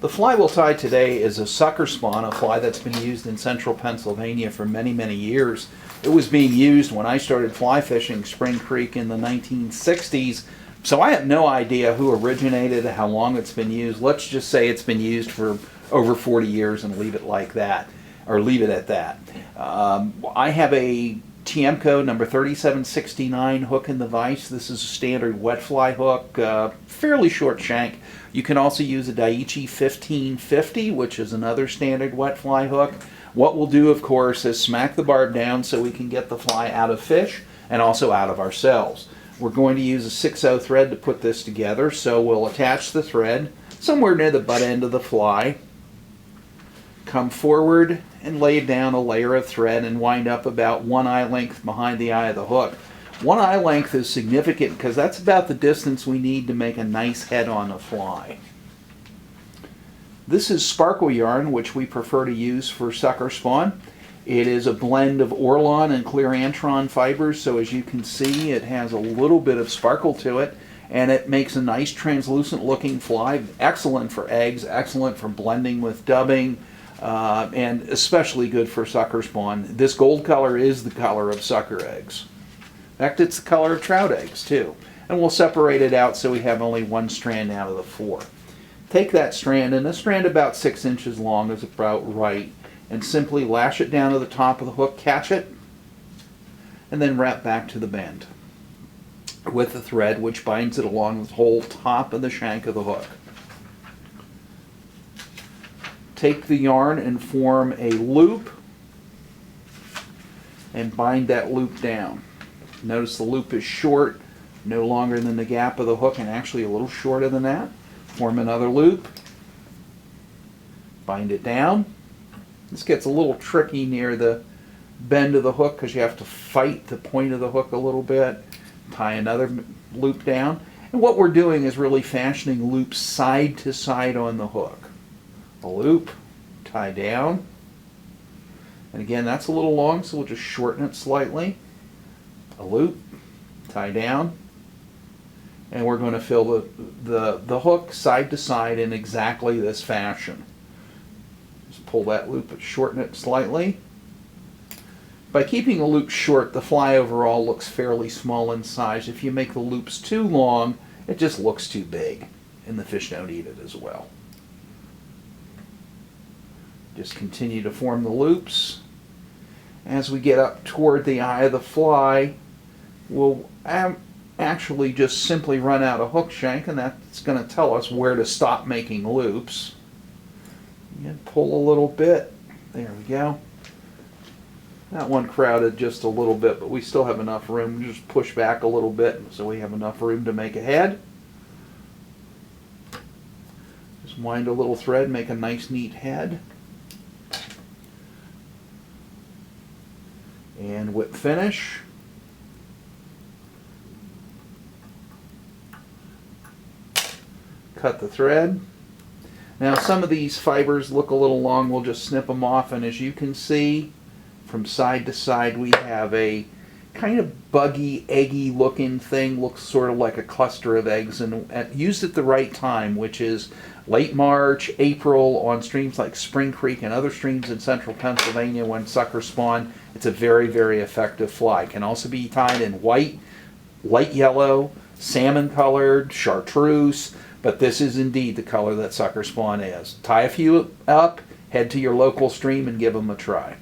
The fly we'll tie today is a sucker spawn, a fly that's been used in central Pennsylvania for many, many years. It was being used when I started fly fishing Spring Creek in the 1960s, so I have no idea who originated it, how long it's been used. Let's just say it's been used for over 40 years and leave it like that, or leave it at that. I have a Tiemco number 3769 hook in the vise. This is a standard wet fly hook, fairly short shank. You can also use a Daiichi 1550, which is another standard wet fly hook. What we'll do, of course, is smack the barb down so we can get the fly out of fish and also out of ourselves. We're going to use a 6/0 thread to put this together, so we'll attach the thread somewhere near the butt end of the fly, come forward and lay down a layer of thread and wind up about 1 eye length behind the eye of the hook. 1 eye length is significant because that's about the distance we need to make a nice head on a fly. This is sparkle yarn, which we prefer to use for sucker spawn. It is a blend of Orlon and clear antron fibers, so as you can see it has a little bit of sparkle to it, and it makes a nice translucent looking fly. Excellent for eggs, excellent for blending with dubbing, and especially good for sucker spawn. This gold color is the color of sucker eggs. In fact, it's the color of trout eggs too. And we'll separate it out so we have only one strand out of the 4. Take that strand, and a strand about 6 inches long is about right, and simply lash it down to the top of the hook, catch it, and then wrap back to the bend with the thread, which binds it along the whole top of the shank of the hook. Take the yarn and form a loop and bind that loop down. Notice the loop is short, no longer than the gap of the hook, and actually a little shorter than that. Form another loop, bind it down. This gets a little tricky near the bend of the hook because you have to fight the point of the hook a little bit. Tie another loop down. And what we're doing is really fashioning loops side to side on the hook. A loop, tie down. And again, that's a little long, so we'll just shorten it slightly. A loop, tie down, and we're going to fill the hook side to side in exactly this fashion. Just pull that loop but shorten it slightly. By keeping the loop short, the fly overall looks fairly small in size. If you make the loops too long, it just looks too big, and the fish don't eat it as well. Just continue to form the loops. As we get up toward the eye of the fly, we'll actually just simply run out a hook shank, and that's going to tell us where to stop making loops. And pull a little bit. There we go. That one crowded just a little bit, but we still have enough room. Just push back a little bit so we have enough room to make a head. Just wind a little thread, make a nice neat head. And whip finish. Cut the thread. Now some of these fibers look a little long, we'll just snip them off, and as you can see from side to side we have a kind of buggy, eggy looking thing, looks sort of like a cluster of eggs, and used at the right time, which is late March, April, on streams like Spring Creek and other streams in central Pennsylvania when sucker spawn. It's a very, very effective fly. It can also be tied in white, light yellow, salmon colored, chartreuse, but this is indeed the color that sucker spawn is. Tie a few up, head to your local stream and give them a try.